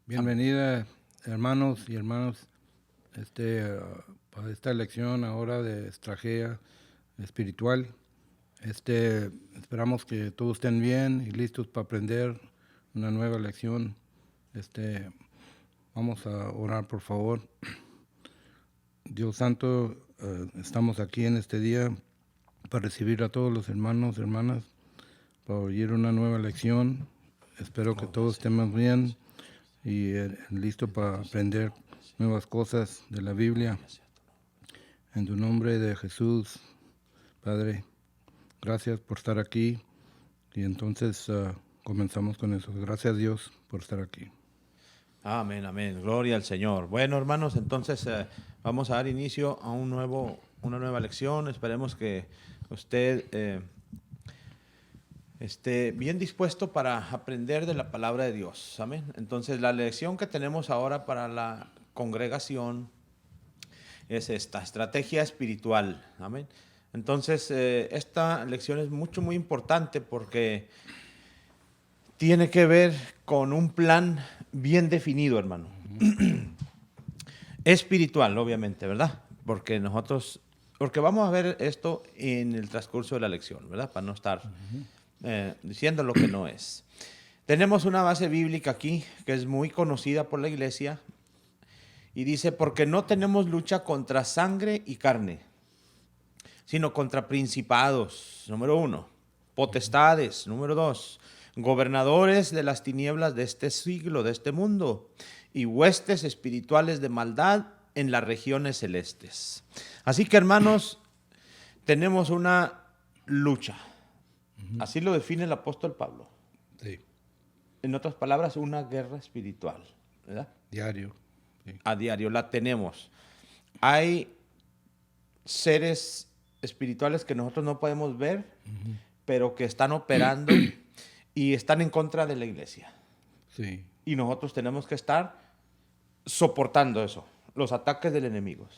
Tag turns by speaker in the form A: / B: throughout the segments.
A: Bienvenida, hermanos y hermanas, para esta lección ahora de estrategia espiritual. Esperamos que todos estén bien y listos para aprender una nueva lección. Vamos a orar, por favor. Dios Santo, estamos aquí en este día para recibir a todos los hermanos y hermanas, para oír una nueva lección. Espero que todos estemos bien y listo para aprender nuevas cosas de la Biblia. En tu nombre de Jesús, Padre, gracias por estar aquí. Y entonces comenzamos con eso. Gracias, Dios, por estar aquí.
B: Amén, amén. Gloria al Señor. Bueno, hermanos, entonces vamos a dar inicio a una nueva lección. Esperemos que usted esté bien dispuesto para aprender de la palabra de Dios. Amén. Entonces, la lección que tenemos ahora para la congregación es esta, estrategia espiritual. Amén. Entonces, esta lección es muy importante porque tiene que ver con un plan bien definido, hermano. Espiritual, obviamente, ¿verdad? Porque vamos a ver esto en el transcurso de la lección, ¿verdad? Para no estar diciendo lo que no es. Tenemos una base bíblica aquí que es muy conocida por la iglesia y dice, porque no tenemos lucha contra sangre y carne, sino contra principados, número 1, potestades, número 2, gobernadores de las tinieblas de este siglo, de este mundo, y huestes espirituales de maldad en las regiones celestes. Así que, hermanos, tenemos una lucha. Así lo define el apóstol Pablo.
A: Sí.
B: En otras palabras, una guerra espiritual, ¿verdad?
A: Diario. Sí.
B: A diario la tenemos. Hay seres espirituales que nosotros no podemos ver, pero que están operando y están en contra de la iglesia.
A: Sí.
B: Y nosotros tenemos que estar soportando eso, los ataques del enemigo.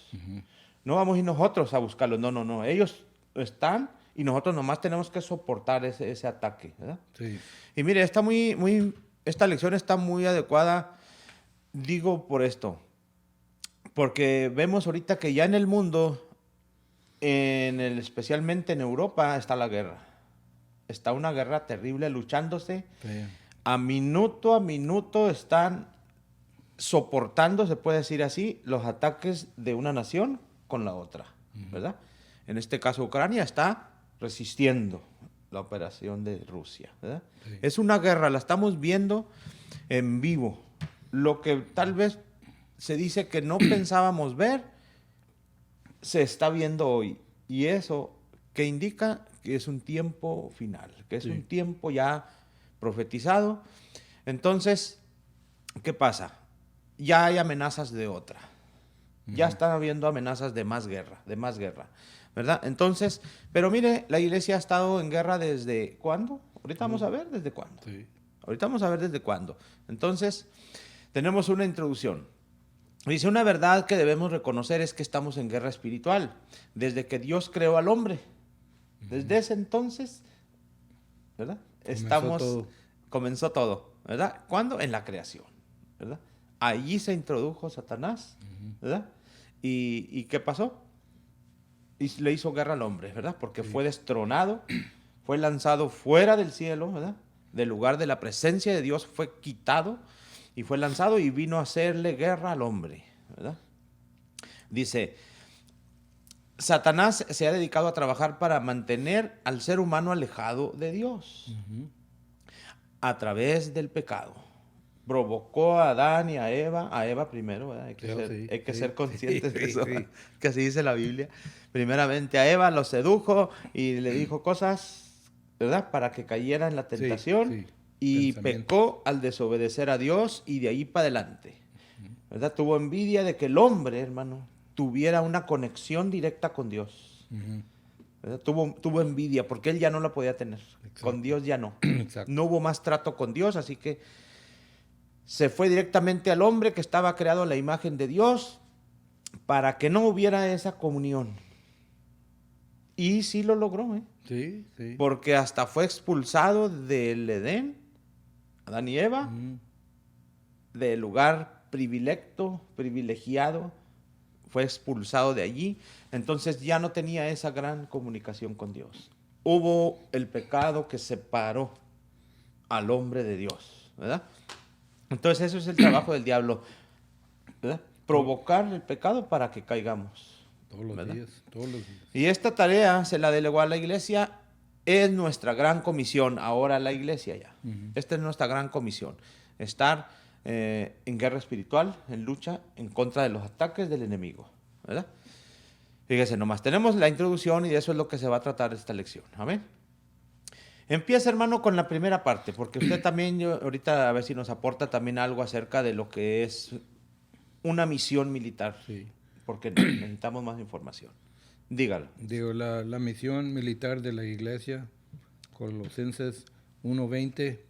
B: No vamos a ir nosotros a buscarlos, no. Ellos están y nosotros nomás tenemos que soportar ese ataque, ¿verdad?
A: Sí.
B: Y mire, esta lección está muy adecuada, digo por esto, porque vemos ahorita que ya en el mundo, especialmente en Europa, está la guerra. Está una guerra terrible luchándose.
A: Sí.
B: A minuto están soportando, se puede decir así, los ataques de una nación con la otra, ¿verdad? En este caso, Ucrania está resistiendo la operación de Rusia, ¿verdad?
A: Sí.
B: Es una guerra, la estamos viendo en vivo. Lo que tal vez se dice que no pensábamos ver, se está viendo hoy. Y eso que indica que es un tiempo final, que es un tiempo ya profetizado. Entonces, ¿qué pasa? Ya hay amenazas de otra. Ya están habiendo amenazas de más guerra, ¿verdad? Entonces, pero mire, la iglesia ha estado en guerra ¿desde cuándo? Ahorita vamos a ver desde cuándo.
A: Sí.
B: Ahorita vamos a ver desde cuándo. Entonces, tenemos una introducción. Dice, una verdad que debemos reconocer es que estamos en guerra espiritual, desde que Dios creó al hombre. Desde ese entonces, ¿verdad? Comenzó todo, ¿verdad? ¿Cuándo? En la creación, ¿verdad? Allí se introdujo Satanás, ¿verdad? ¿Y qué pasó? Y le hizo guerra al hombre, ¿verdad? Porque fue destronado, fue lanzado fuera del cielo, ¿verdad? Del lugar de la presencia de Dios, fue quitado y fue lanzado y vino a hacerle guerra al hombre, ¿verdad? Dice, Satanás se ha dedicado a trabajar para mantener al ser humano alejado de Dios a través del pecado. Provocó a Adán y a Eva primero, ¿verdad? Hay que ser conscientes de eso, que así dice la Biblia. Primeramente a Eva lo sedujo y le dijo cosas, ¿verdad? Para que cayera en la tentación y pecó al desobedecer a Dios y de ahí para adelante, ¿verdad? Tuvo envidia de que el hombre, hermano, tuviera una conexión directa con Dios. ¿Verdad? Tuvo envidia porque él ya no la podía tener. Exacto. Con Dios ya no. Exacto. No hubo más trato con Dios, así que se fue directamente al hombre que estaba creado a la imagen de Dios para que no hubiera esa comunión. Y sí lo logró, ¿eh?
A: Sí.
B: Porque hasta fue expulsado del Edén, Adán y Eva, del lugar privilegiado, fue expulsado de allí, entonces ya no tenía esa gran comunicación con Dios. Hubo el pecado que separó al hombre de Dios, ¿verdad? Entonces eso es el trabajo del diablo, ¿verdad? Provocar el pecado para que caigamos.
A: Todos los
B: ¿verdad?
A: días, todos los días.
B: Y esta tarea se la delegó a la iglesia, es nuestra gran comisión ahora la iglesia ya. Esta es nuestra gran comisión, estar en guerra espiritual, en lucha en contra de los ataques del enemigo, ¿verdad? Fíjese nomás, tenemos la introducción y de eso es lo que se va a tratar esta lección, amén. Empieza, hermano, con la primera parte, porque usted también, ahorita a ver si nos aporta también algo acerca de lo que es una misión militar,
A: Sí.
B: porque necesitamos más información. Dígalo.
A: Digo, la misión militar de la iglesia, Colosenses 1:20,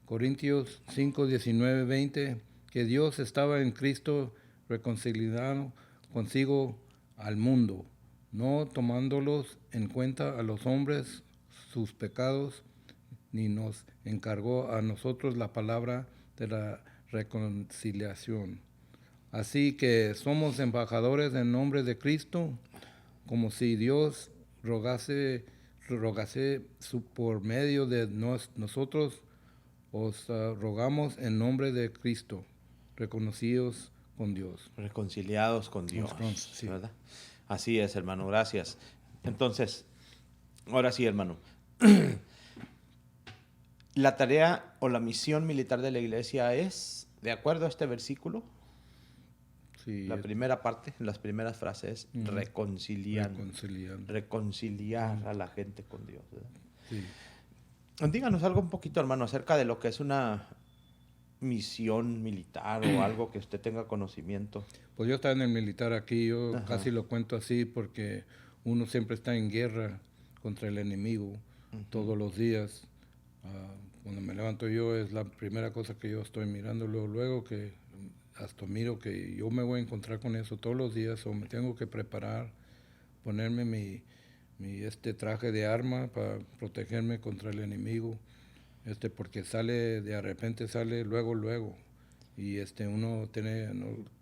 A: Corintios 5:19, 20, que Dios estaba en Cristo reconciliado consigo al mundo, no tomándolos en cuenta a los hombres sus pecados, ni nos encargó a nosotros la palabra de la reconciliación. Así que somos embajadores en nombre de Cristo, como si Dios rogase por medio de nosotros, os rogamos en nombre de Cristo, reconocidos con Dios.
B: Reconciliados con Dios,
A: Sí.
B: ¿verdad? Así es, hermano, gracias. Entonces, ahora sí, hermano. La tarea o la misión militar de la iglesia es, de acuerdo a este versículo,
A: Sí,
B: la primera parte, las primeras frases, reconciliar a la gente con Dios, ¿verdad?
A: Sí.
B: Díganos algo un poquito, hermano, acerca de lo que es una misión militar o algo que usted tenga conocimiento.
A: Pues yo estaba en el militar aquí, yo
B: Ajá.
A: casi lo cuento así porque uno siempre está en guerra contra el enemigo todos los días. Cuando me levanto yo es la primera cosa que yo estoy mirando, luego que hasta miro que yo me voy a encontrar con eso todos los días, o me tengo que preparar, ponerme mi traje de arma para protegerme contra el enemigo, porque de repente sale luego, y uno tiene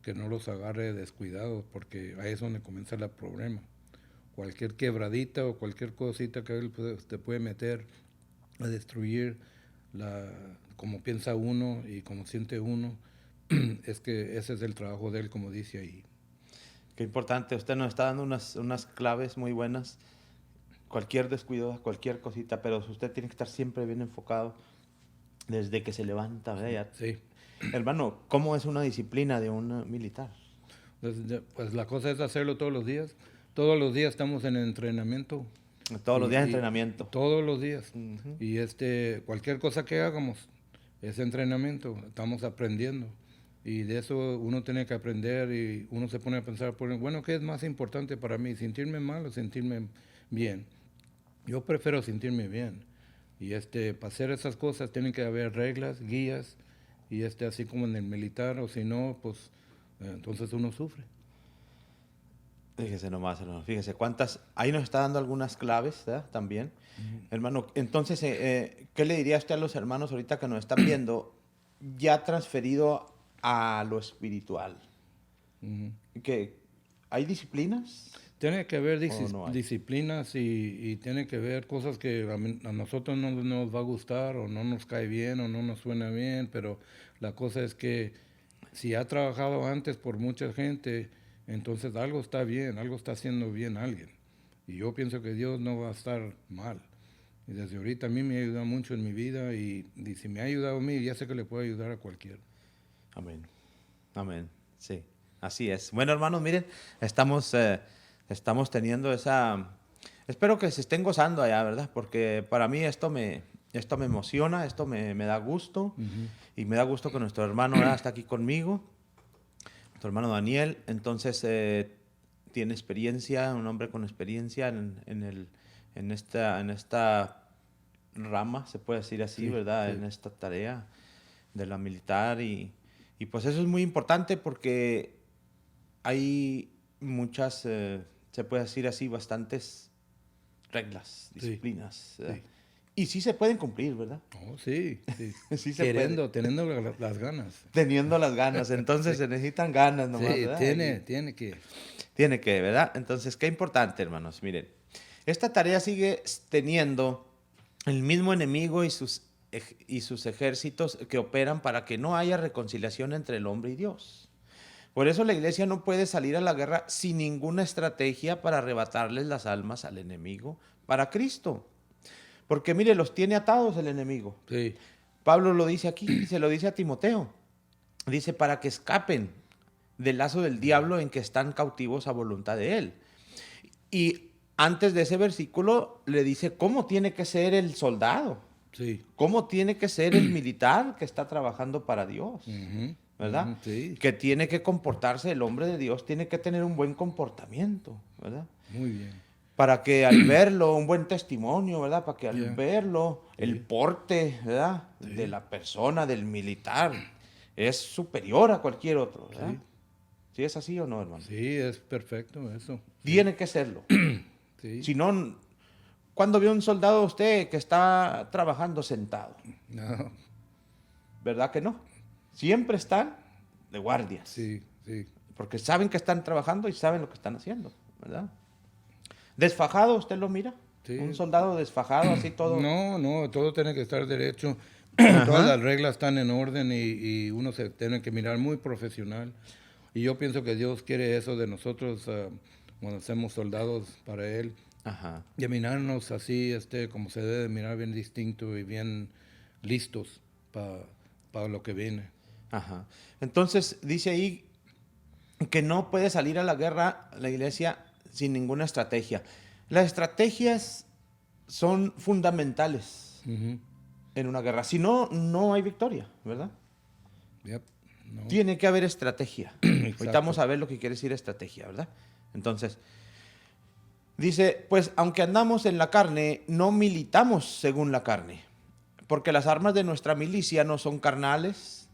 A: que no los agarre descuidados, porque ahí es donde comienza el problema. Cualquier quebradita o cualquier cosita que él te puede meter a destruir como piensa uno y como siente uno. Es que ese es el trabajo de él, como dice ahí.
B: Qué importante, usted nos está dando unas claves muy buenas. Cualquier descuido, cualquier cosita, pero usted tiene que estar siempre bien enfocado desde que se levanta, ¿verdad?
A: Sí.
B: Hermano, ¿cómo es una disciplina de un militar?
A: Pues la cosa es hacerlo todos los días. Todos los días estamos en entrenamiento.
B: Todos los días de entrenamiento.
A: Todos los días.
B: Uh-huh.
A: Y cualquier cosa que hagamos es entrenamiento. Estamos aprendiendo. Y de eso uno tiene que aprender, y uno se pone a pensar, bueno, ¿qué es más importante para mí? ¿Sentirme mal o sentirme bien? Yo prefiero sentirme bien. Y para hacer esas cosas tienen que haber reglas, guías, y así como en el militar, o si no, pues entonces uno sufre.
B: Fíjese nomás, hermano, fíjese cuántas, ahí nos está dando algunas claves, ¿verdad? También. Hermano, entonces, ¿qué le diría usted a los hermanos ahorita que nos están viendo, ya transferido a lo espiritual? ¿Que hay disciplinas?
A: Tiene que haber
B: no hay?
A: disciplinas, y tiene que haber cosas que a nosotros no nos va a gustar, o no nos cae bien, o no nos suena bien, pero la cosa es que si ha trabajado antes por mucha gente, entonces algo está bien, algo está haciendo bien alguien. Y yo pienso que Dios no va a estar mal. Y desde ahorita a mí me ha ayudado mucho en mi vida, y si me ha ayudado a mí, ya sé que le puedo ayudar a cualquiera.
B: Amén. Amén. Sí, así es. Bueno, hermanos, miren, estamos teniendo espero que se estén gozando allá, ¿verdad? Porque para mí esto me emociona, esto me da gusto. Y me da gusto que nuestro hermano está aquí conmigo, nuestro hermano Daniel. Entonces tiene experiencia, un hombre con experiencia en esta rama, se puede decir así, sí, ¿verdad? Sí. En esta tarea de la militar, y pues eso es muy importante porque hay muchas, se puede decir así, bastantes reglas, disciplinas, sí. Y sí se pueden cumplir, ¿verdad?
A: Oh, sí, sí.
B: Sí se puede.
A: Teniendo las ganas.
B: Teniendo las ganas. Entonces se necesitan ganas nomás,
A: Sí,
B: ¿verdad?
A: tiene que.
B: Tiene que, ¿verdad? Entonces, qué importante, hermanos. Miren, esta tarea sigue teniendo el mismo enemigo y sus ejércitos que operan para que no haya reconciliación entre el hombre y Dios. Por eso la iglesia no puede salir a la guerra sin ninguna estrategia para arrebatarles las almas al enemigo para Cristo. Porque mire, los tiene atados el enemigo.
A: Sí.
B: Pablo lo dice aquí, se lo dice a Timoteo. Dice, para que escapen del lazo del diablo en que están cautivos a voluntad de él. Y antes de ese versículo le dice cómo tiene que ser el soldado.
A: Sí.
B: Cómo tiene que ser el militar que está trabajando para Dios.
A: Ujú,
B: ¿Verdad?
A: ujú, sí.
B: Que tiene que comportarse, el hombre de Dios tiene que tener un buen comportamiento, ¿verdad?
A: Muy bien.
B: Para que al verlo, un buen testimonio, ¿verdad? Para que al
A: Yeah.
B: verlo, el porte, ¿verdad?
A: Sí.
B: De la persona, del militar, es superior a cualquier otro, ¿verdad?
A: Sí.
B: ¿Sí es así o no, hermano?
A: Sí, es perfecto eso.
B: Tiene que serlo.
A: Sí.
B: Si no, ¿cuándo vio un soldado usted que está trabajando sentado?
A: No.
B: ¿Verdad que no? Siempre están de guardias.
A: Sí, sí.
B: Porque saben que están trabajando y saben lo que están haciendo, ¿verdad? Desfajado, ¿usted lo mira?
A: Sí.
B: Un soldado desfajado, así todo.
A: No, todo tiene que estar derecho.
B: Ajá.
A: Todas las reglas están en orden y uno se tiene que mirar muy profesional. Y yo pienso que Dios quiere eso de nosotros cuando hacemos soldados para Él.
B: Ajá.
A: De mirarnos así, como se debe mirar, bien distinto y bien listos para lo que viene.
B: Ajá. Entonces dice ahí que no puede salir a la guerra la iglesia sin ninguna estrategia. Las estrategias son fundamentales
A: Ujú.
B: en una guerra. Si no, no hay victoria, ¿verdad?
A: Yep. No.
B: Tiene que haber estrategia. Ahorita
A: Exacto.
B: vamos a ver lo que quiere decir estrategia, ¿verdad? Entonces, dice, pues aunque andamos en la carne, no militamos según la carne, porque las armas de nuestra milicia no son carnales,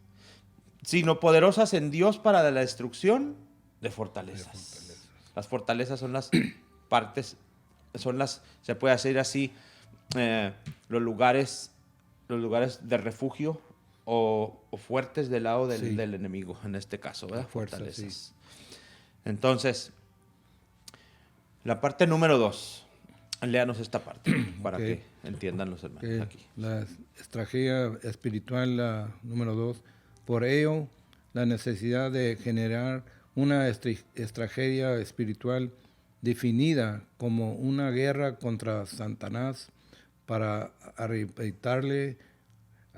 B: sino poderosas en Dios para la destrucción de fortalezas. Las fortalezas son las partes, se puede hacer así, los lugares de refugio o fuertes del lado
A: Sí.
B: del enemigo, en este caso, ¿verdad?
A: Fuerza,
B: Fortalezas. Sí. Entonces, la parte número 2. Léanos esta parte para
A: Ok.
B: que entiendan los hermanos
A: Que
B: aquí.
A: la estrategia espiritual, la número 2, por ello, la necesidad de generar una estrategia espiritual definida como una guerra contra Satanás para arrebatarle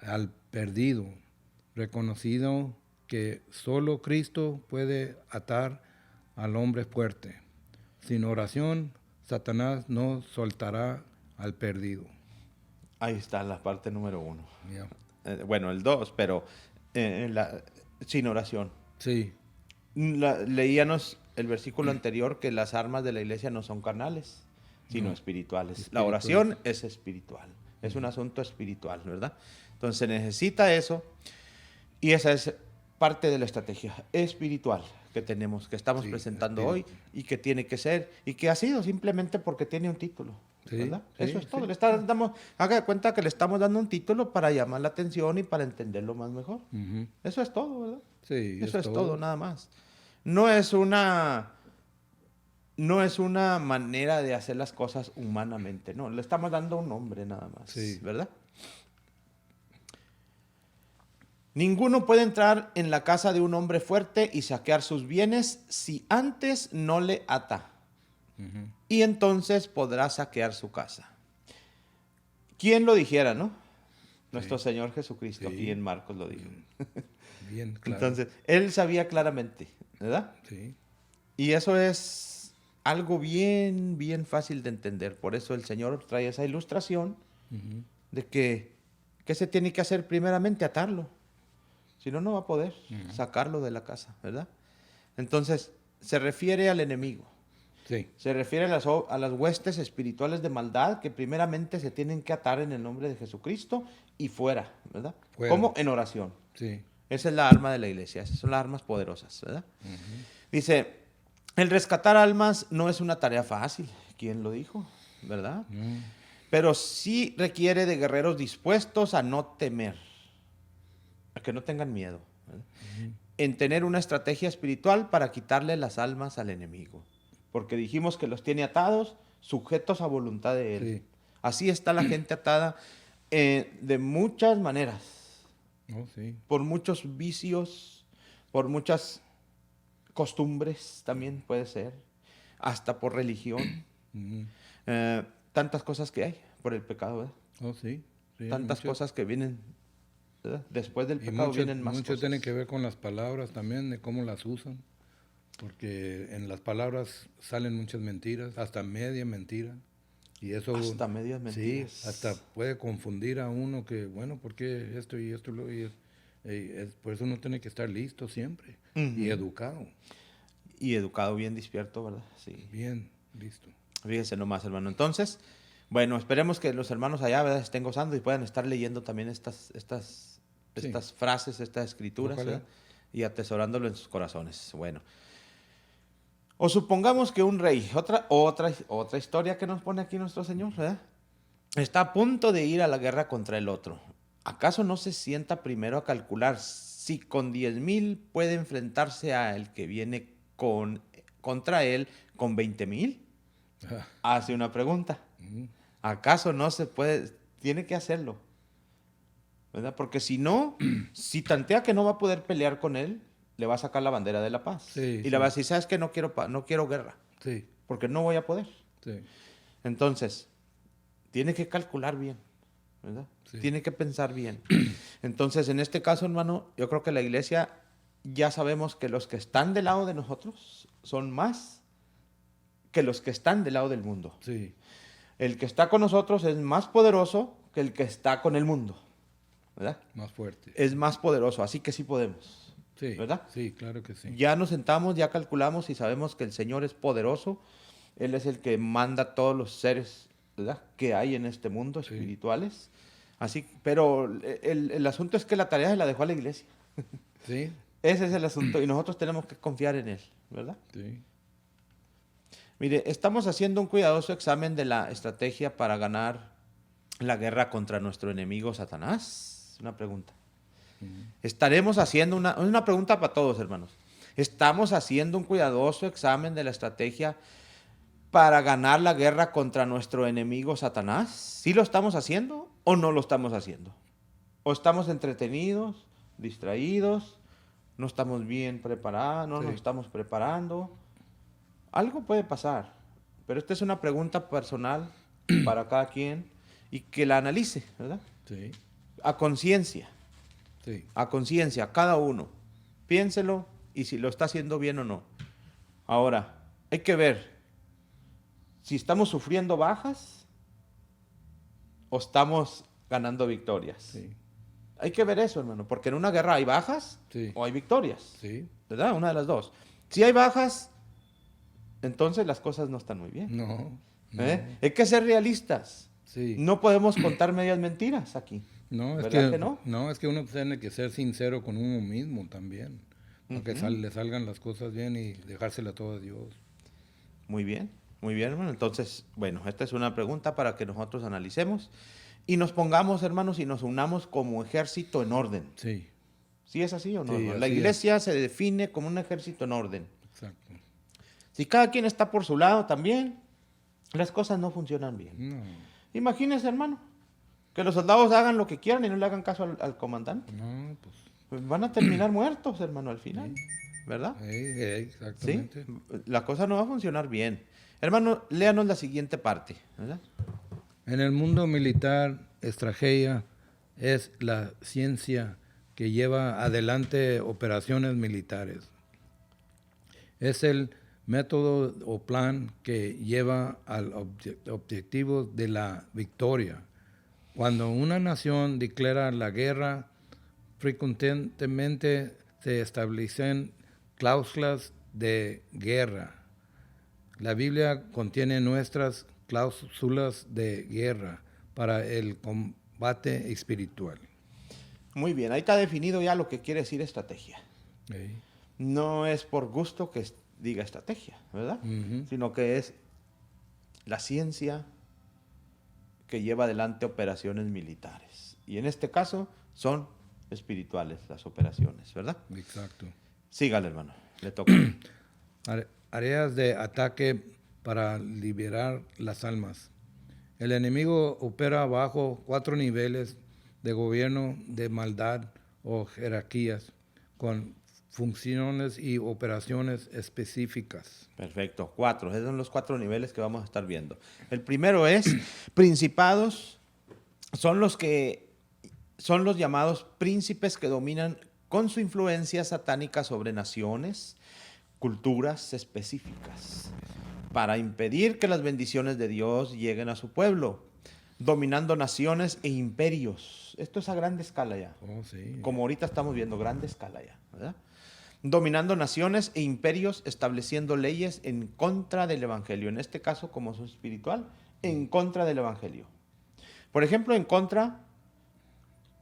A: al perdido, reconocido que solo Cristo puede atar al hombre fuerte. Sin oración, Satanás no soltará al perdido.
B: Ahí está la parte número 1.
A: Yeah.
B: Bueno, el 2, pero sin oración.
A: Sí,
B: Leíanos el versículo anterior que las armas de la iglesia no son carnales, sino
A: No,
B: espirituales. La
A: espirituales.
B: oración es espiritual, es un asunto espiritual, ¿verdad? Entonces se necesita eso y esa es parte de la estrategia espiritual que tenemos, que estamos
A: Sí,
B: presentando
A: espíritu.
B: hoy y que tiene que ser y que ha sido simplemente porque tiene un título.
A: Sí,
B: ¿Verdad?
A: sí,
B: Eso es todo.
A: sí.
B: Haga de cuenta que le estamos dando un título para llamar la atención y para entenderlo más mejor.
A: Ujú.
B: Eso es todo, ¿verdad?
A: Sí,
B: Eso es todo, nada más. No es una manera de hacer las cosas humanamente, no, le estamos dando un nombre nada más,
A: Sí.
B: ¿verdad? Ninguno puede entrar en la casa de un hombre fuerte y saquear sus bienes si antes no le ata.
A: Ujú.
B: Y entonces podrá saquear su casa. ¿Quién lo dijera, no? Nuestro Señor Jesucristo,
A: Sí.
B: aquí en Marcos lo dijo.
A: Bien claro.
B: Entonces, Él sabía claramente, ¿verdad?
A: Sí,
B: Y eso es algo bien, bien fácil de entender. Por eso el Señor trae esa ilustración
A: ujú.
B: de que ¿qué se tiene que hacer primeramente? Atarlo. Si no, no va a poder sacarlo de la casa, ¿verdad? Entonces, se refiere al enemigo.
A: Sí,
B: Se refiere a las huestes espirituales de maldad que primeramente se tienen que atar en el nombre de Jesucristo y fuera, ¿verdad?
A: Fuera.
B: ¿Cómo? En oración.
A: sí.
B: Esa es la arma de la iglesia, esas son las armas poderosas, ¿verdad? Dice, el rescatar almas no es una tarea fácil. ¿Quién lo dijo? ¿Verdad?
A: Mm.
B: Pero sí requiere de guerreros dispuestos a no temer, a que no tengan miedo, ¿verdad? En tener una estrategia espiritual para quitarle las almas al enemigo. Porque dijimos que los tiene atados, sujetos a voluntad de él.
A: Sí.
B: Así está la gente atada de muchas maneras,
A: Oh, sí.
B: por muchos vicios, por muchas costumbres también puede ser, hasta por religión.
A: Ujú.
B: Tantas cosas que hay por el pecado, ¿verdad?
A: Oh, sí. Sí,
B: Tantas
A: mucho.
B: cosas que vienen, ¿verdad? Después del
A: Y
B: pecado
A: mucho,
B: vienen más
A: mucho
B: cosas.
A: tiene que ver con las palabras también, de cómo las usan. Porque en las palabras salen muchas mentiras, hasta media mentira. Y eso,
B: Hasta medias mentiras.
A: sí, hasta puede confundir a uno que, bueno, ¿por qué esto y esto? Por eso uno tiene que estar listo siempre y
B: Ujú.
A: educado,
B: Y educado, bien despierto, ¿verdad? Sí.
A: bien listo.
B: Fíjense nomás, hermano. Entonces, bueno, esperemos que los hermanos allá, ¿verdad?, estén gozando y puedan estar leyendo también estas
A: Sí.
B: frases, estas escrituras,
A: Ojalá.
B: ¿verdad? Y atesorándolo en sus corazones. Bueno. O supongamos que un rey, otra historia que nos pone aquí nuestro Señor, ¿verdad?, está a punto de ir a la guerra contra el otro. ¿Acaso no se sienta primero a calcular si con 10,000 puede enfrentarse a el que viene contra él con 20,000?
A: Ah,
B: Hace una pregunta.
A: ujú.
B: ¿Acaso no se puede? Tiene que hacerlo, ¿verdad? Porque si no, si tantea que no va a poder pelear con él, le va a sacar la bandera de la paz.
A: Sí,
B: Y le
A: sí.
B: va a decir, ¿sabes qué? No quiero guerra,
A: Sí,
B: porque no voy a poder.
A: sí,
B: Entonces, tiene que calcular bien, ¿verdad?
A: Sí.
B: Tiene que pensar bien. Entonces, en este caso, hermano, yo creo que la iglesia ya sabemos que los que están del lado de nosotros son más que los que están del lado del mundo.
A: sí,
B: El que está con nosotros es más poderoso que el que está con el mundo, ¿verdad?
A: más fuerte.
B: Es más poderoso, así que sí podemos,
A: Sí,
B: ¿verdad?
A: sí, claro que sí.
B: Ya nos sentamos, ya calculamos y sabemos que el Señor es poderoso. Él es el que manda a todos los seres, ¿verdad?, que hay en este mundo,
A: Sí.
B: espirituales. Así, pero el asunto es que la tarea se la dejó a la iglesia.
A: Sí,
B: Ese es el asunto y nosotros tenemos que confiar en Él, ¿verdad?
A: sí,
B: Mire, estamos haciendo un cuidadoso examen de la estrategia para ganar la guerra contra nuestro enemigo Satanás. Una pregunta. Estaremos haciendo una pregunta para todos, hermanos. ¿Estamos haciendo un cuidadoso examen de la estrategia para ganar la guerra contra nuestro enemigo Satanás? ¿Sí lo estamos haciendo o no lo estamos haciendo? ¿O estamos entretenidos, distraídos, no estamos bien preparados, no nos
A: Sí.
B: estamos preparando? Algo puede pasar, pero esta es una pregunta personal para cada quien y que la analice, ¿verdad?
A: sí,
B: A conciencia,
A: sí,
B: cada uno. Piénselo y si lo está haciendo bien o no. Ahora, hay que ver si estamos sufriendo bajas o estamos ganando victorias.
A: sí,
B: Hay que ver eso, hermano, porque en una guerra hay bajas
A: Sí.
B: o hay victorias,
A: sí.
B: ¿verdad? Una de las dos. Si hay bajas, entonces las cosas no están muy bien.
A: No, no.
B: Hay que ser realistas.
A: Sí.
B: No podemos contar medias mentiras aquí.
A: No, es
B: ¿Verdad
A: que,
B: que no?
A: no, es que uno tiene que ser sincero con uno mismo también. Para que
B: Ujú.
A: le salgan las cosas bien y dejársela todo a Dios.
B: Muy bien, hermano. Entonces, bueno, esta es una pregunta para que nosotros analicemos y nos pongamos, hermanos, y nos unamos como ejército en orden.
A: Sí,
B: ¿Sí es así o no?
A: Sí,
B: hermano? La
A: así
B: iglesia se define como un ejército en orden.
A: exacto.
B: Si cada quien está por su lado también, las cosas no funcionan bien.
A: No,
B: Imagínese, hermano, que los soldados hagan lo que quieran y no le hagan caso al comandante.
A: no, pues,
B: Pues van a terminar muertos, hermano, al final. ¿Verdad? ¿Sí?
A: exactamente.
B: La cosa no va a funcionar bien. Hermano, léanos la siguiente parte, ¿verdad?
A: En el mundo militar, estrategia es la ciencia que lleva adelante operaciones militares. Es el método o plan que lleva al objetivo de la victoria. Cuando una nación declara la guerra, frecuentemente se establecen cláusulas de guerra. La Biblia contiene nuestras cláusulas de guerra para el combate espiritual.
B: Muy bien, ahí está definido ya lo que quiere decir estrategia.
A: Sí.
B: No es por gusto que diga estrategia, ¿verdad?
A: Ujú.
B: Sino que es la ciencia que lleva adelante operaciones militares. Y en este caso son espirituales las operaciones, ¿verdad?
A: Exacto.
B: Sígale, hermano, le toca.
A: Áreas de ataque para liberar las almas. El enemigo opera bajo 4 niveles de gobierno, de maldad o jerarquías, con funciones y operaciones específicas.
B: Perfecto, 4. Esos son los 4 niveles que vamos a estar viendo. El primero es principados. Son los llamados príncipes que dominan con su influencia satánica sobre naciones, culturas específicas, para impedir que las bendiciones de Dios lleguen a su pueblo, dominando naciones e imperios. Esto es a grande escala ya.
A: Oh, sí.
B: Como ahorita estamos viendo, grande escala ya, ¿verdad? Dominando naciones e imperios, estableciendo leyes en contra del evangelio. En este caso, como son espiritual, en contra del evangelio. Por ejemplo, en contra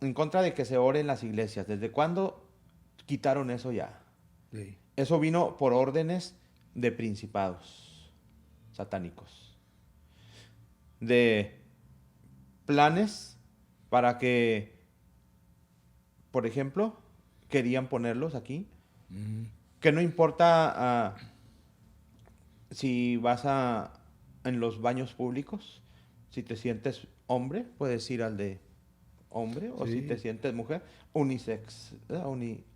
B: de que se ore en las iglesias. ¿Desde cuándo quitaron eso ya?
A: Sí.
B: Eso vino por órdenes de principados satánicos. De planes para que, por ejemplo, querían ponerlos aquí. Que no importa si vas en los baños públicos, si te sientes hombre, puedes ir al de hombre, o si te sientes mujer, unisex, ¿verdad?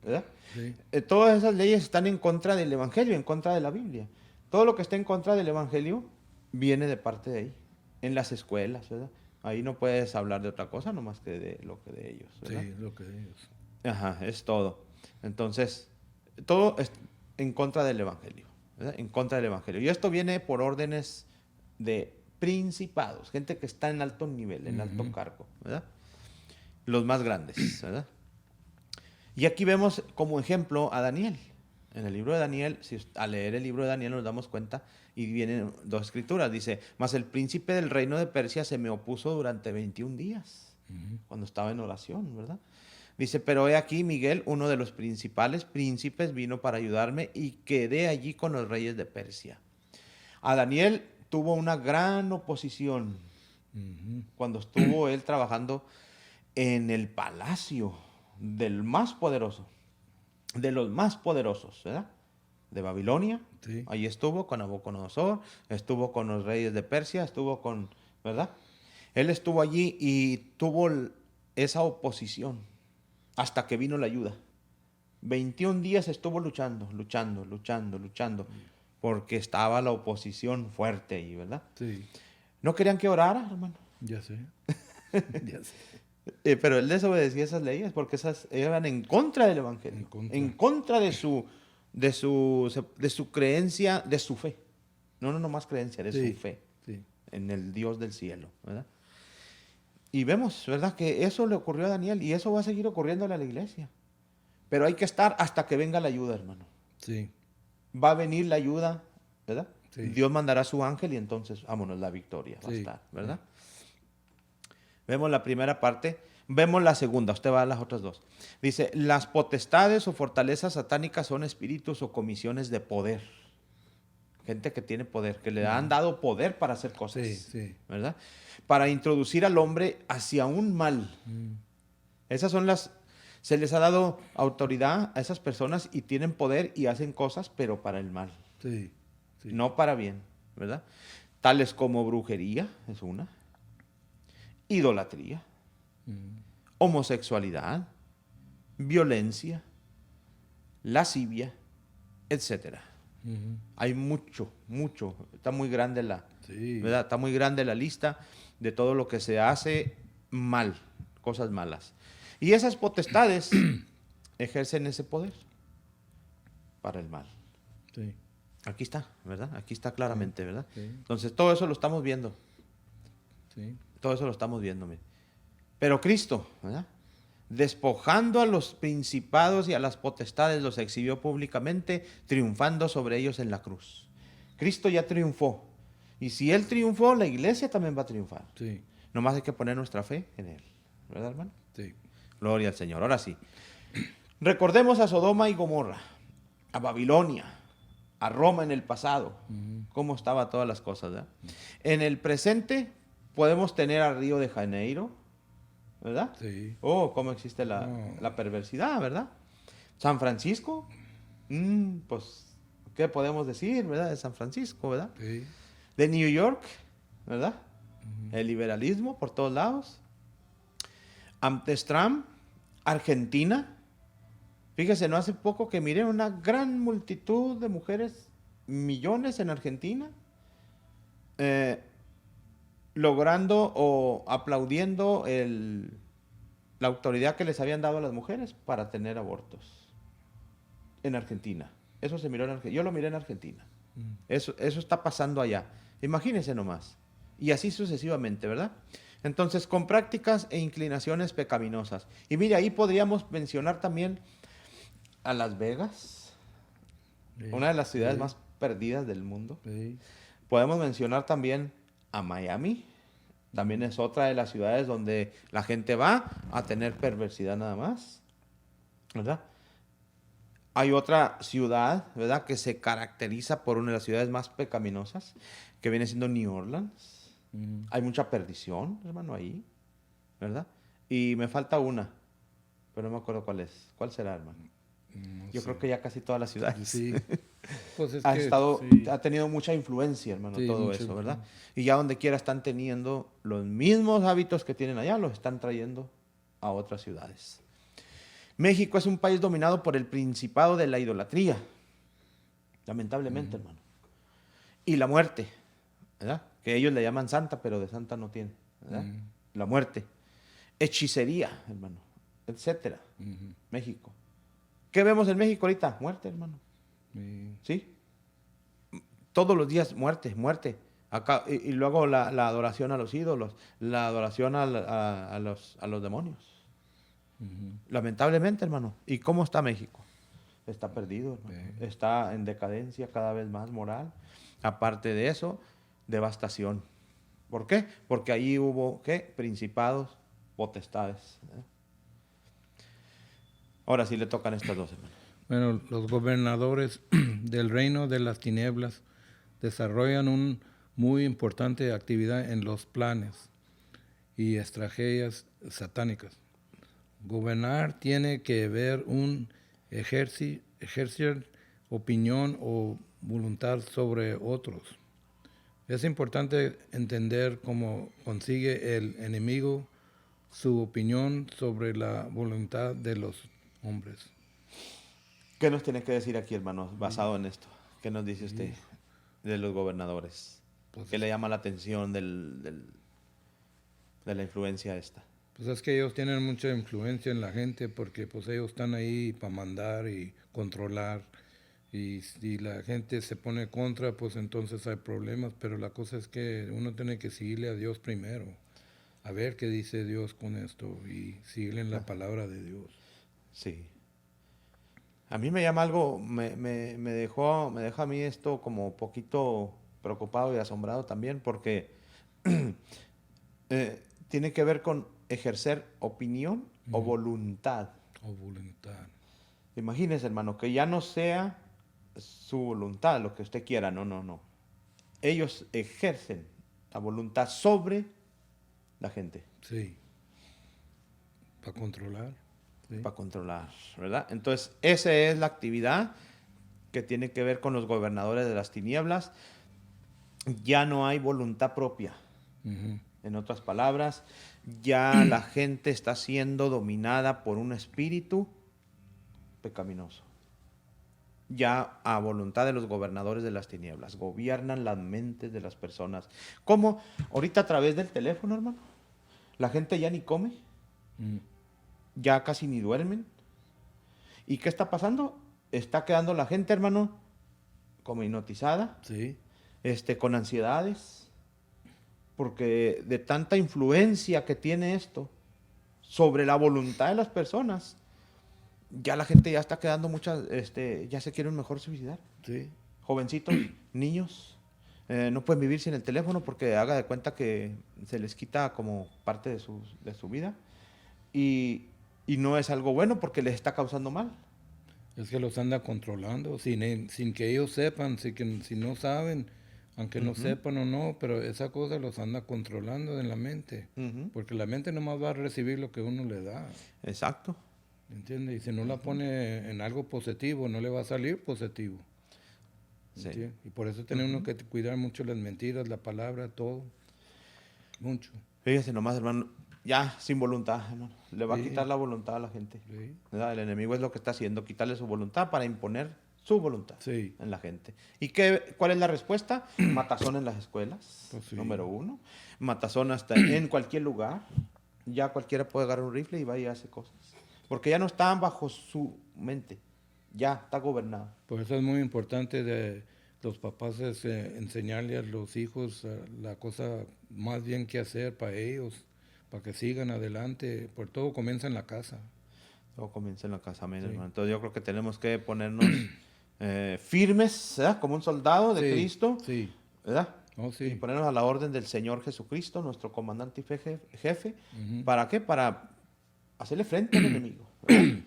B: ¿Verdad?
A: Sí.
B: Todas esas leyes están en contra del evangelio, en contra de la Biblia. Todo lo que está en contra del evangelio viene de parte de ahí, en las escuelas, ¿verdad? Ahí no puedes hablar de otra cosa, nomás que de lo que de ellos, ¿verdad?
A: Sí, lo que ellos.
B: Ajá, es todo. Entonces, todo es en contra del evangelio, ¿verdad? En contra del evangelio. Y esto viene por órdenes de principados, gente que está en alto nivel, en alto cargo, ¿verdad? Los más grandes, ¿verdad? Y aquí vemos como ejemplo a Daniel. En el libro de Daniel, si al leer el libro de Daniel nos damos cuenta, y vienen 2 escrituras, dice, mas el príncipe del reino de Persia se me opuso durante 21 días, cuando estaba en oración, ¿verdad? Dice, pero he aquí Miguel, uno de los principales príncipes, vino para ayudarme y quedé allí con los reyes de Persia. A Daniel tuvo una gran oposición cuando estuvo él trabajando en el palacio del más poderoso, de los más poderosos, ¿verdad? De Babilonia.
A: Sí.
B: Ahí estuvo con Nabucodonosor, estuvo con los reyes de Persia, estuvo con, ¿verdad? Él estuvo allí y tuvo esa oposición hasta que vino la ayuda. 21 días estuvo luchando, porque estaba la oposición fuerte ahí, ¿verdad?
A: Sí.
B: No querían que orara, hermano.
A: Ya sé. Ya sé.
B: Pero él desobedecía esas leyes porque esas eran en contra del evangelio, en contra de su creencia, de su fe. No más creencia, de su fe en el Dios del cielo, ¿verdad? Y vemos, ¿verdad?, que eso le ocurrió a Daniel y eso va a seguir ocurriéndole a la iglesia. Pero hay que estar hasta que venga la ayuda, hermano.
A: Sí.
B: Va a venir la ayuda, ¿verdad?
A: Sí.
B: Dios mandará su ángel y entonces, vámonos, la victoria va a estar, ¿verdad? Vemos la primera parte, vemos la segunda, usted va a las otras 2. Dice, las potestades o fortalezas satánicas son espíritus o comisiones de poder. Gente que tiene poder, que le han dado poder para hacer cosas, ¿verdad? Para introducir al hombre hacia un mal. Esas son se les ha dado autoridad a esas personas y tienen poder y hacen cosas, pero para el mal.
A: Sí.
B: No para bien, ¿verdad? Tales como brujería, es una. Idolatría, homosexualidad, violencia, lascivia, etc. Hay mucho, está muy grande ¿verdad? Está muy grande la lista de todo lo que se hace mal, cosas malas. Y esas potestades ejercen ese poder para el mal.
A: Sí.
B: Aquí está, ¿verdad? Aquí está claramente, ¿verdad?
A: Sí.
B: Entonces todo eso lo estamos viendo.
A: Sí.
B: Todo eso lo estamos viendo. Mire. Pero Cristo, ¿verdad?, despojando a los principados y a las potestades, los exhibió públicamente, triunfando sobre ellos en la cruz. Cristo ya triunfó. Y si Él triunfó, la iglesia también va a triunfar.
A: Sí.
B: Nomás hay que poner nuestra fe en Él. ¿Verdad, hermano?
A: Sí.
B: Gloria al Señor. Ahora sí. Recordemos a Sodoma y Gomorra, a Babilonia, a Roma en el pasado. Cómo estaban todas las cosas, ¿verdad? En el presente Podemos tener a Río de Janeiro, ¿verdad?
A: Sí.
B: Oh, cómo existe
A: No.
B: la perversidad, ¿verdad? San Francisco, pues, ¿qué podemos decir, verdad? De San Francisco, ¿verdad?
A: Sí.
B: De New York, ¿verdad? El liberalismo por todos lados. Amsterdam, Argentina. Fíjese, no hace poco que miré una gran multitud de mujeres, millones en Argentina, logrando o aplaudiendo la autoridad que les habían dado a las mujeres para tener abortos en Argentina. Eso se miró en Argentina. Yo lo miré en Argentina. Eso está pasando allá. Imagínense nomás. Y así sucesivamente, ¿verdad? Entonces, con prácticas e inclinaciones pecaminosas. Y mire, ahí podríamos mencionar también a Las Vegas,
A: Sí.
B: una de las ciudades
A: Sí.
B: más perdidas del mundo.
A: Sí.
B: Podemos mencionar también a Miami. También es otra de las ciudades donde la gente va a tener perversidad nada más, ¿verdad? Hay otra ciudad, ¿verdad?, que se caracteriza por una de las ciudades más pecaminosas, que viene siendo New Orleans. Hay mucha perdición, hermano, ahí, ¿verdad? Y me falta una, pero no me acuerdo cuál es. ¿Cuál será, hermano?
A: No
B: Yo
A: sé.
B: creo que ya casi todas las ciudades.
A: Sí. Pues es
B: Ha
A: que
B: estado,
A: sí.
B: ha tenido mucha influencia, hermano,
A: Sí,
B: todo
A: mucha
B: eso, ¿verdad?
A: influencia.
B: Y ya donde quiera están teniendo los mismos hábitos que tienen allá, los están trayendo a otras ciudades. México es un país dominado por el principado de la idolatría, lamentablemente, hermano. Y la muerte, ¿verdad? Que ellos le llaman santa, pero de santa no tiene, ¿verdad? La muerte. Hechicería, hermano, etcétera. México. ¿Qué vemos en México ahorita? Muerte, hermano.
A: Sí.
B: ¿Sí? Todos los días muerte, muerte. Acá, y luego la adoración a los ídolos, la adoración a los demonios. Lamentablemente, hermano. ¿Y cómo está México? Está perdido, hermano.
A: Sí.
B: Está en decadencia cada vez más moral. Aparte de eso, devastación. ¿Por qué? Porque ahí hubo, ¿qué? Principados, potestades. Ahora sí le tocan estas dos, hermano.
A: Bueno, los gobernadores del reino de las tinieblas desarrollan una muy importante actividad en los planes y estrategias satánicas. Gobernar tiene que ver un ejercer opinión o voluntad sobre otros. Es importante entender cómo consigue el enemigo su opinión sobre la voluntad de los hombres.
B: ¿Qué nos tiene que decir aquí, hermano, basado en esto? ¿Qué nos dice usted de los gobernadores?
A: Pues
B: ¿Qué le llama la atención de la influencia esta?
A: Pues es que ellos tienen mucha influencia en la gente porque pues ellos están ahí para mandar y controlar, y si la gente se pone contra, pues entonces hay problemas, pero la cosa es que uno tiene que seguirle a Dios primero, a ver qué dice Dios con esto y seguirle en la palabra de Dios.
B: Sí. A mí me llama algo, me deja a mí esto como poquito preocupado y asombrado también, porque tiene que ver con ejercer opinión o voluntad.
A: O voluntad.
B: Imagínese, hermano, que ya no sea su voluntad, lo que usted quiera, no. Ellos ejercen la voluntad sobre la gente.
A: Sí. Para controlar. Sí.
B: Para controlar, ¿verdad? Entonces, esa es la actividad que tiene que ver con los gobernadores de las tinieblas. Ya no hay voluntad propia. En otras palabras, ya la gente está siendo dominada por un espíritu pecaminoso. Ya a voluntad de los gobernadores de las tinieblas. Gobiernan las mentes de las personas. ¿Cómo? Ahorita a través del teléfono, hermano. La gente ya ni come. Ya casi ni duermen. ¿Y qué está pasando? Está quedando la gente, hermano, como hipnotizada.
A: Sí.
B: Con ansiedades. Porque de tanta influencia que tiene esto sobre la voluntad de las personas, ya la gente ya está quedando ya se quieren mejor suicidar.
A: Sí.
B: Jovencitos, niños, no pueden vivir sin el teléfono porque haga de cuenta que se les quita como parte de su vida. Y no es algo bueno porque les está causando mal.
A: Es que los anda controlando sin que ellos sepan, si no saben, aunque no sepan o no, pero esa cosa los anda controlando en la mente, porque la mente nomás va a recibir lo que uno le da,
B: Exacto.
A: ¿entiendes? Y si no la pone en algo positivo, no le va a salir positivo,
B: Sí.
A: ¿entiendes? Y por eso tenemos que cuidar mucho las mentiras, la palabra, todo, mucho.
B: Fíjese nomás, hermano, ya sin voluntad, hermano. Le va a
A: Sí.
B: quitar la voluntad a la gente.
A: Sí.
B: ¿Verdad? El enemigo es lo que está haciendo, quitarle su voluntad para imponer su voluntad
A: Sí.
B: en la gente. ¿Y cuál es la respuesta? Matazón en las escuelas,
A: Pues sí.
B: número 1. Matazón hasta en cualquier lugar. Ya cualquiera puede agarrar un rifle y va y hace cosas. Porque ya no están bajo su mente. Ya está gobernado.
A: Por eso es muy importante de los papás enseñarle a los hijos la cosa más bien que hacer para ellos, para que sigan adelante. Por todo comienza en la casa.
B: Todo comienza en la casa, amén,
A: Sí.
B: hermano. Entonces yo creo que tenemos que ponernos firmes, ¿verdad? Como un soldado de
A: Sí,
B: Cristo,
A: sí.
B: ¿verdad?
A: Oh,
B: Y
A: sí.
B: ponernos a la orden del Señor Jesucristo, nuestro comandante y jefe. ¿Para qué? Para hacerle frente al enemigo, ¿verdad?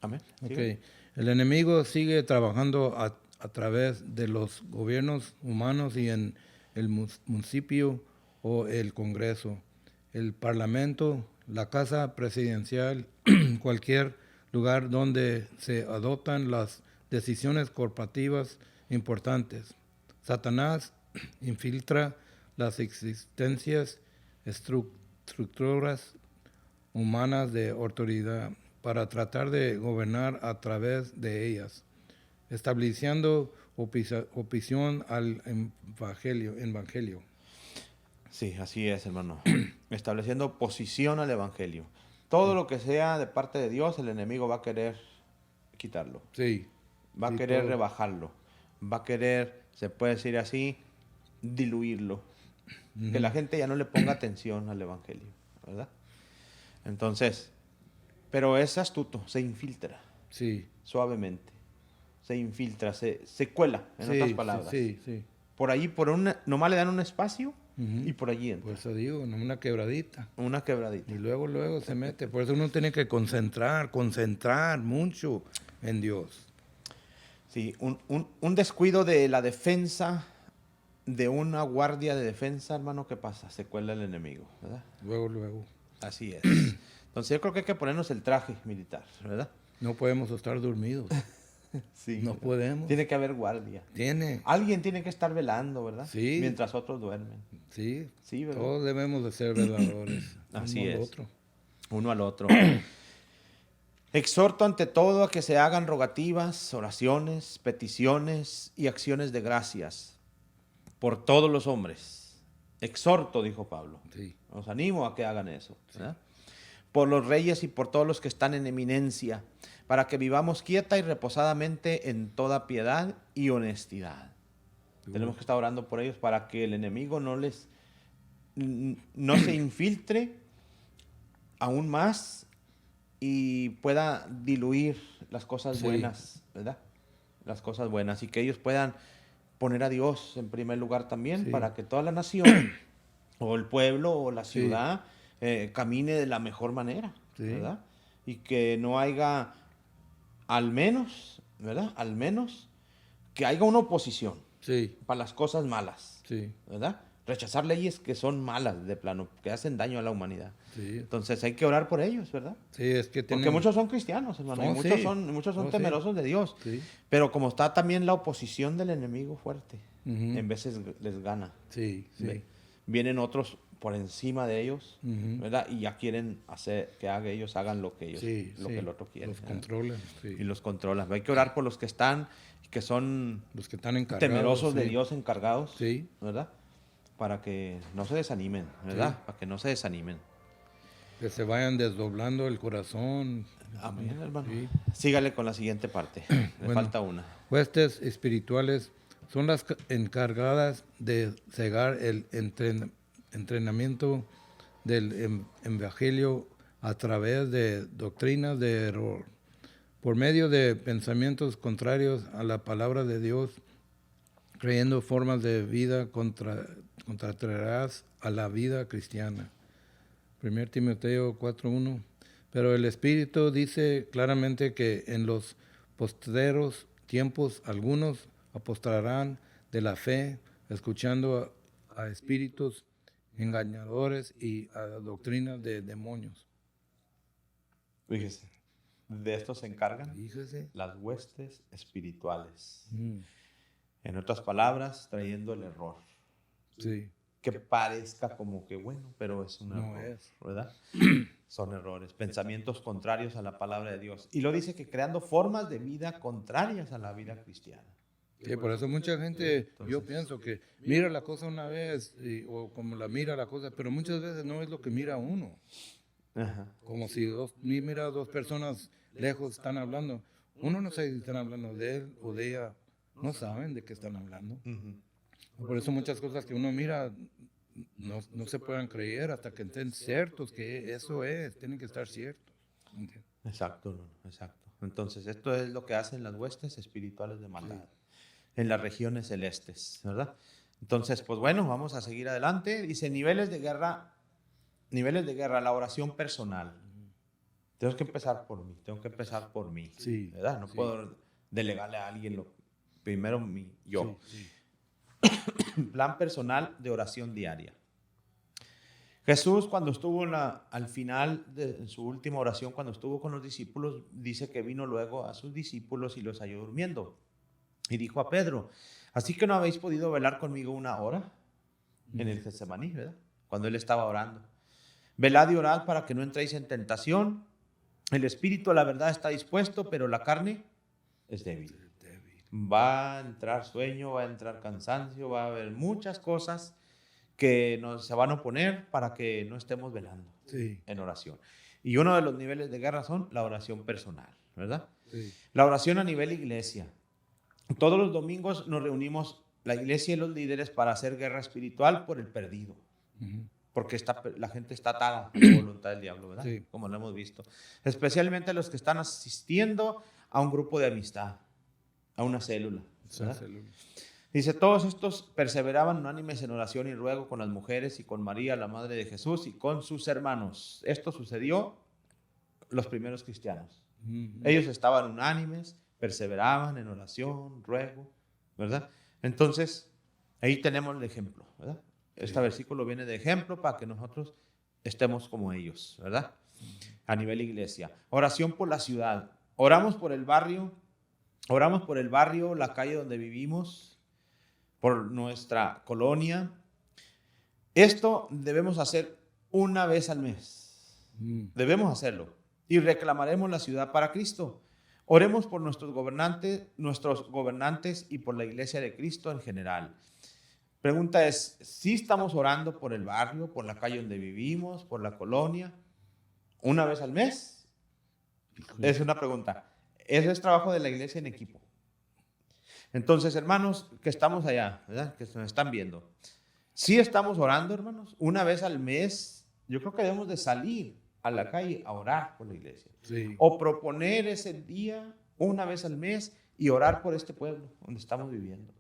B: Amén.
A: Ok.
B: Sigue.
A: El enemigo sigue trabajando a través de los gobiernos humanos y en el municipio o el Congreso, el Parlamento, la Casa Presidencial, cualquier lugar donde se adoptan las decisiones corporativas importantes. Satanás infiltra las existencias, estructuras humanas de autoridad para tratar de gobernar a través de ellas, estableciendo oposición al evangelio.
B: Sí, así es, hermano. Estableciendo oposición al Evangelio. Todo lo que sea de parte de Dios, el enemigo va a querer quitarlo.
A: Sí.
B: Va a
A: Sí,
B: querer
A: todo.
B: rebajarlo. Va a querer, se puede decir así, diluirlo. Que la gente ya no le ponga atención al Evangelio, ¿verdad? Entonces, pero es astuto, se infiltra
A: Sí.
B: suavemente. Se infiltra, se cuela, en otras palabras.
A: Sí, sí.
B: Por allí, nomás le dan un espacio y por allí entra.
A: Por eso digo, no una quebradita.
B: Una quebradita.
A: Y luego se mete. Por eso uno tiene que concentrar mucho en Dios.
B: Sí, un descuido de la defensa, de una guardia de defensa, hermano, ¿qué pasa? Se cuela el enemigo, ¿verdad?
A: Luego.
B: Así es. Entonces yo creo que hay que ponernos el traje militar, ¿verdad?
A: No podemos estar dormidos.
B: Sí.
A: No podemos.
B: Tiene que haber guardia.
A: Tiene.
B: Alguien tiene que estar velando, ¿verdad?
A: Sí.
B: Mientras otros duermen.
A: Sí.
B: Sí, ¿verdad?
A: Todos debemos de ser veladores.
B: Así
A: uno al
B: es.
A: otro.
B: Uno al otro. Exhorto ante todo a que se hagan rogativas, oraciones, peticiones y acciones de gracias por todos los hombres. Exhorto, dijo Pablo.
A: Sí.
B: Os animo a que hagan eso. ¿verdad? Por los reyes y por todos los que están en eminencia, para que vivamos quieta y reposadamente en toda piedad y honestidad. Tenemos que estar orando por ellos para que el enemigo no se infiltre aún más y pueda diluir las cosas
A: Sí.
B: buenas, ¿verdad? Las cosas buenas y que ellos puedan poner a Dios en primer lugar también
A: Sí.
B: para que toda la nación o el pueblo o la
A: Sí.
B: ciudad camine de la mejor manera,
A: Sí.
B: ¿verdad? Y que no haya, al menos, ¿verdad? Al menos que haya una oposición
A: Sí.
B: para las cosas malas,
A: Sí.
B: ¿verdad? Rechazar leyes que son malas de plano, que hacen daño a la humanidad.
A: Sí.
B: Entonces hay que orar por ellos, ¿verdad?
A: Sí, es que
B: Porque
A: tienen...
B: muchos son cristianos, hermano, y
A: Oh,
B: muchos
A: sí.
B: son
A: Oh, sí.
B: temerosos de Dios.
A: Sí.
B: Pero como está también la oposición del enemigo fuerte,
A: Ujú.
B: en veces les gana.
A: Sí, sí.
B: Vienen otros por encima de ellos,
A: Ujú.
B: ¿verdad? Y ya quieren hacer que ellos hagan lo que
A: Sí,
B: lo
A: sí.
B: que el otro quiere.
A: Los
B: ¿verdad?
A: controlan, sí.
B: Y los controlan. Hay que orar por los que están, que son
A: Los que están encargados.
B: temerosos de
A: sí.
B: Dios, encargados,
A: Sí.
B: ¿verdad? Para que no se desanimen, ¿verdad?
A: Sí.
B: Para que no se desanimen.
A: Que se vayan desdoblando el corazón.
B: Amén, hermano.
A: Sí.
B: Sígale con la siguiente parte. Le
A: Bueno.
B: falta una.
A: Huestes espirituales son las encargadas de cegar el entrenamiento del evangelio a través de doctrinas de error, por medio de pensamientos contrarios a la palabra de Dios, creyendo formas de vida contrarias a la vida cristiana. 1 Timoteo 4:1. Pero el Espíritu dice claramente que en los postreros tiempos algunos apostarán, de la fe, escuchando a espíritus engañadores y a doctrinas de demonios.
B: Fíjese, de esto se encargan
A: Fíjese.
B: las huestes espirituales.
A: Mm,
B: En otras palabras, trayendo el error.
A: sí.
B: Que parezca como que bueno, pero es un
A: No
B: error,
A: es.
B: ¿verdad? Son errores, pensamientos contrarios a la palabra de Dios. Y lo dice que creando formas de vida contrarias a la vida cristiana.
A: Sí, por eso mucha gente, yo pienso que mira la cosa una vez, o como la mira la cosa, pero muchas veces no es lo que mira uno.
B: Ajá.
A: Como si mira dos personas lejos están hablando. Uno no sabe si están hablando de él o de ella. No saben de qué están hablando.
B: Ujú.
A: Por eso muchas cosas que uno mira no se puedan creer hasta que estén ciertos que eso es, tienen que estar ciertos. ¿Entiendes?
B: Exacto, no, exacto. Entonces, esto es lo que hacen las huestes espirituales de maldad en las regiones celestes, ¿verdad? Entonces, pues bueno, vamos a seguir adelante. Dice, niveles de guerra, la oración personal. Tengo que empezar por mí,
A: Sí,
B: ¿verdad? No
A: sí.
B: puedo delegarle a alguien primero yo.
A: Sí, sí.
B: Plan personal de oración diaria. Jesús, cuando estuvo al final de su última oración, cuando estuvo con los discípulos, dice que vino luego a sus discípulos y los halló durmiendo. Y dijo a Pedro, ¿así que no habéis podido velar conmigo una hora? En el Getsemaní, ¿verdad? Cuando él estaba orando. Velad y orad para que no entréis en tentación. El espíritu a la verdad está dispuesto, pero la carne es débil. Va a entrar sueño, va a entrar cansancio, va a haber muchas cosas que se van a oponer para que no estemos velando en oración. Y uno de los niveles de guerra son la oración personal, ¿verdad?
A: Sí.
B: La oración a nivel iglesia. Todos los domingos nos reunimos, la iglesia y los líderes, para hacer guerra espiritual por el perdido.
A: Ujú.
B: Porque la gente está atada a la voluntad del diablo, ¿verdad?
A: Sí.
B: Como lo hemos visto. Especialmente los que están asistiendo a un grupo de amistad, a una célula, ¿verdad? Dice, todos estos perseveraban unánimes en oración y ruego con las mujeres y con María, la madre de Jesús, y con sus hermanos. Esto sucedió los primeros cristianos. Ellos estaban unánimes, perseveraban en oración, ruego, ¿verdad? Entonces, ahí tenemos el ejemplo, ¿verdad? Este versículo viene de ejemplo para que nosotros estemos como ellos, ¿verdad? A nivel iglesia. Oración por la ciudad. Oramos por el barrio, la calle donde vivimos, por nuestra colonia. Esto debemos hacer una vez al mes. Debemos hacerlo. Y reclamaremos la ciudad para Cristo. Oremos por nuestros gobernantes y por la iglesia de Cristo en general. Pregunta es, ¿sí estamos orando por el barrio, por la calle donde vivimos, por la colonia, una vez al mes? Es una pregunta. Eso es trabajo de la iglesia en equipo. Entonces, hermanos, que estamos allá, ¿verdad? Que nos están viendo. ¿Sí estamos orando, hermanos? Una vez al mes, yo creo que debemos de salir a la calle a orar por la iglesia.
A: Sí.
B: O proponer ese día, una vez al mes, y orar por este pueblo donde estamos viviendo.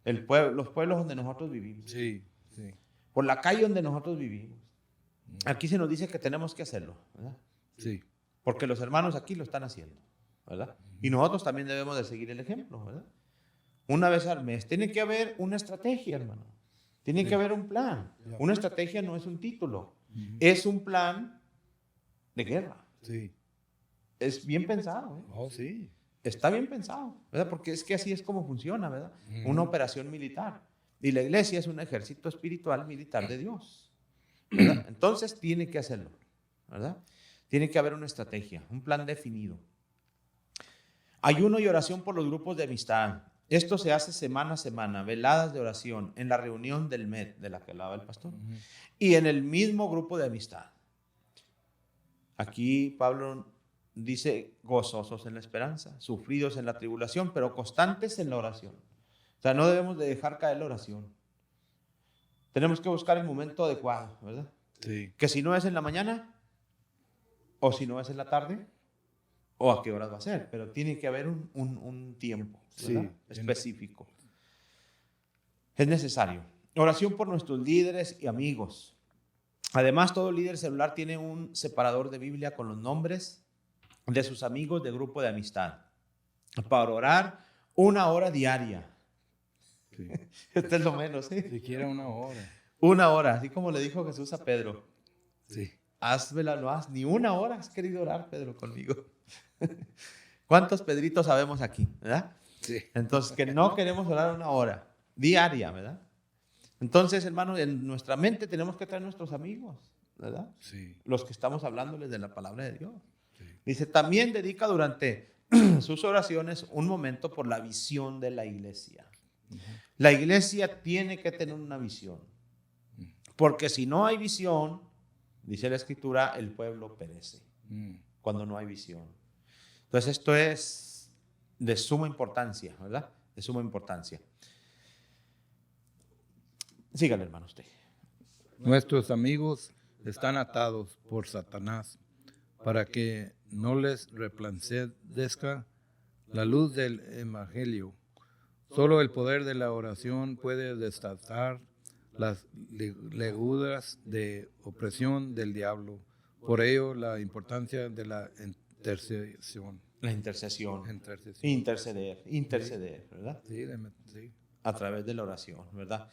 B: Los pueblos donde nosotros vivimos.
A: Sí, sí.
B: Por la calle donde nosotros vivimos. Aquí se nos dice que tenemos que hacerlo, ¿verdad?
A: Sí.
B: Porque los hermanos aquí lo están haciendo, ¿verdad? Y nosotros también debemos de seguir el ejemplo, ¿verdad? Una vez al mes. Tiene que haber una estrategia, hermano. Tiene que haber un plan. Una estrategia no es un título. Es un plan de guerra.
A: Sí.
B: Es bien pensado, ¿eh?
A: Oh, sí.
B: Está bien pensado, ¿verdad? Porque es que así es como funciona, ¿verdad? Una operación militar. Y la iglesia es un ejército espiritual militar de Dios, ¿verdad? Entonces tiene que hacerlo, ¿verdad? Tiene que haber una estrategia, un plan definido. Ayuno y oración por los grupos de amistad. Esto se hace semana a semana, veladas de oración, en la reunión del MED, de la que hablaba el pastor, y en el mismo grupo de amistad. Aquí Pablo dice, gozosos en la esperanza, sufridos en la tribulación, pero constantes en la oración. O sea, no debemos de dejar caer la oración. Tenemos que buscar el momento adecuado, ¿verdad?
A: Sí.
B: Que si no es en la mañana, o si no es en la tarde, o a qué horas va a ser, pero tiene que haber un tiempo, ¿verdad?
A: Sí,
B: Específico. Es necesario. Oración por nuestros líderes y amigos. Además, todo líder celular tiene un separador de Biblia con los nombres de sus amigos de grupo de amistad. Para orar 1 hora diaria.
A: Sí.
B: Este es lo menos, ¿sí?
A: Siquiera una hora.
B: Una hora, así como le dijo Jesús a Pedro.
A: Sí.
B: Hazmela, no has ni una hora has querido orar, Pedro, conmigo. ¿Cuántos Pedritos sabemos aquí, verdad?
A: Sí.
B: Entonces, que no queremos orar una hora diaria, ¿verdad? Entonces, hermano, en nuestra mente tenemos que traer nuestros amigos, ¿verdad?
A: Sí.
B: Los que estamos hablándoles de la palabra de Dios.
A: Sí.
B: Dice, también dedica durante sus oraciones un momento por la visión de la iglesia. La iglesia tiene que tener una visión. Porque si no hay visión, dice la Escritura, el pueblo perece. Cuando no hay visión. Entonces esto es de suma importancia, ¿verdad? De suma importancia. Sígale, hermano, usted.
A: Nuestros amigos están atados por Satanás para que no les resplandezca la luz del evangelio. Solo el poder de la oración puede destratar las legudas de opresión del diablo. Por ello, la importancia de la intercesión.
B: La intercesión.
A: Intercesión.
B: Interceder, ¿verdad?
A: Sí, sí.
B: A través de la oración, ¿verdad?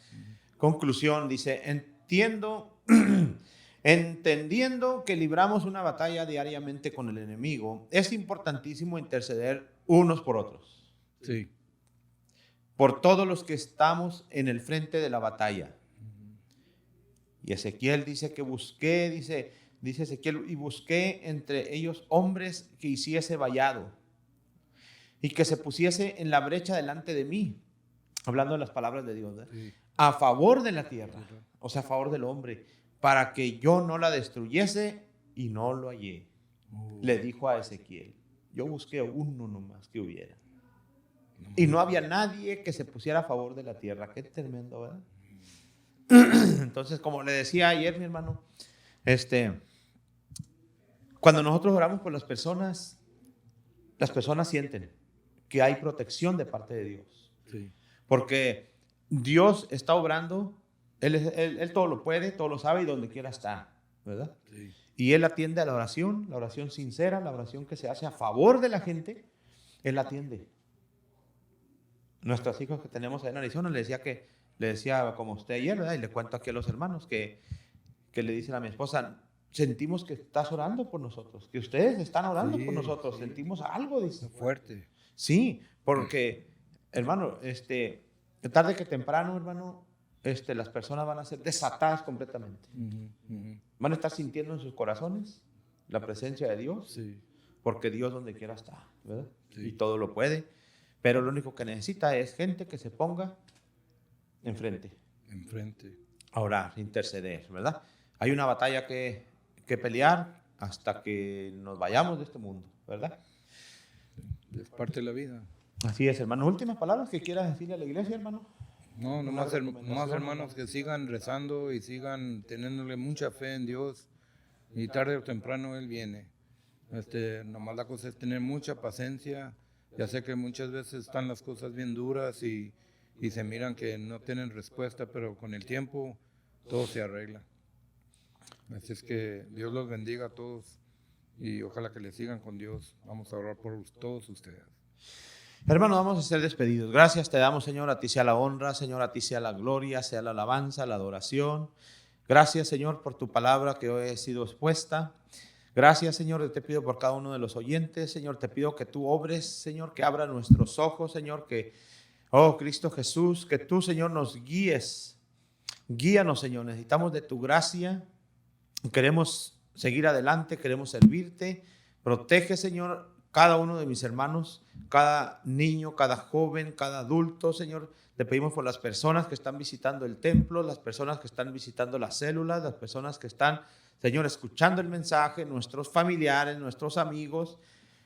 B: Conclusión, dice, entendiendo que libramos una batalla diariamente con el enemigo, es importantísimo interceder unos por otros.
A: Sí.
B: Por todos los que estamos en el frente de la batalla. Y Ezequiel dice que busqué, dice Ezequiel, y busqué entre ellos hombres que hiciese vallado y que se pusiese en la brecha delante de mí, hablando de las palabras de Dios, ¿verdad? Sí. A favor de la tierra, o sea, a favor del hombre, para que yo no la destruyese, y no lo hallé. Le dijo a Ezequiel, yo busqué uno nomás que hubiera. Y no había nadie que se pusiera a favor de la tierra. Qué tremendo, ¿verdad? Entonces, como le decía ayer, mi hermano, cuando nosotros oramos por las personas sienten que hay protección de parte de Dios.
A: Sí.
B: Porque Dios está obrando, Él todo lo puede, todo lo sabe y donde quiera está, ¿verdad? Sí. Y Él atiende a la oración sincera, la oración que se hace a favor de la gente, Él la atiende. Nuestros hijos que tenemos en Arizona, le decía como usted ayer, ¿verdad? Y le cuento aquí a los hermanos que le dicen a mi esposa, sentimos que estás orando por nosotros, que ustedes están orando por nosotros, sí. Sentimos algo, dice.
A: Fuerte.
B: Sí, porque, hermano, tarde que temprano, hermano, las personas van a ser desatadas completamente. Van a estar sintiendo en sus corazones la presencia de Dios, sí. Porque Dios donde quiera está, ¿verdad? Sí. Y todo lo puede. Pero lo único que necesita es gente que se ponga enfrente. A orar, interceder, ¿verdad? Hay una batalla que pelear hasta que nos vayamos de este mundo, ¿verdad?
A: Es parte de la vida.
B: Así es, hermano. ¿Últimas palabras que quieras decirle a la iglesia, hermano?
A: No, nomás hermanos que sigan rezando y sigan teniéndole mucha fe en Dios. Y tarde o temprano Él viene. Nomás la cosa es tener mucha paciencia. Ya sé que muchas veces están las cosas bien duras y se miran que no tienen respuesta, pero con el tiempo todo se arregla. Así es que Dios los bendiga a todos y ojalá que le sigan con Dios. Vamos a orar por todos ustedes.
B: Hermano, vamos a ser despedidos. Gracias te damos, Señor, a ti sea la honra, Señor, a ti sea la gloria, sea la alabanza, la adoración. Gracias, Señor, por tu palabra que hoy ha sido expuesta. Gracias, Señor, te pido por cada uno de los oyentes, Señor, te pido que tú obres, Señor, que abra nuestros ojos, Señor, oh Cristo Jesús, que tú, Señor, nos guíes. Guíanos, Señor, necesitamos de tu gracia, queremos seguir adelante, queremos servirte. Protege, Señor, cada uno de mis hermanos, cada niño, cada joven, cada adulto, Señor. Te pedimos por las personas que están visitando el templo, las personas que están visitando las células, las personas que están, Señor, escuchando el mensaje, nuestros familiares, nuestros amigos.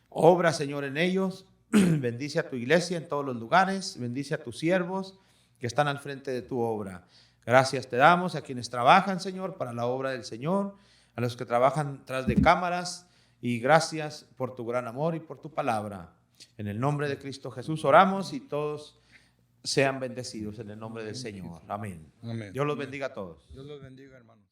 B: Obra, Señor, en ellos. Bendice a tu iglesia en todos los lugares. Bendice a tus siervos que están al frente de tu obra. Gracias te damos a quienes trabajan, Señor, para la obra del Señor, a los que trabajan tras de cámaras. Y gracias por tu gran amor y por tu palabra. En el nombre de Cristo Jesús oramos y todos sean bendecidos en el nombre del Señor. Amén.
A: Amén.
B: Dios los bendiga a todos.
A: Dios los bendiga, hermanos.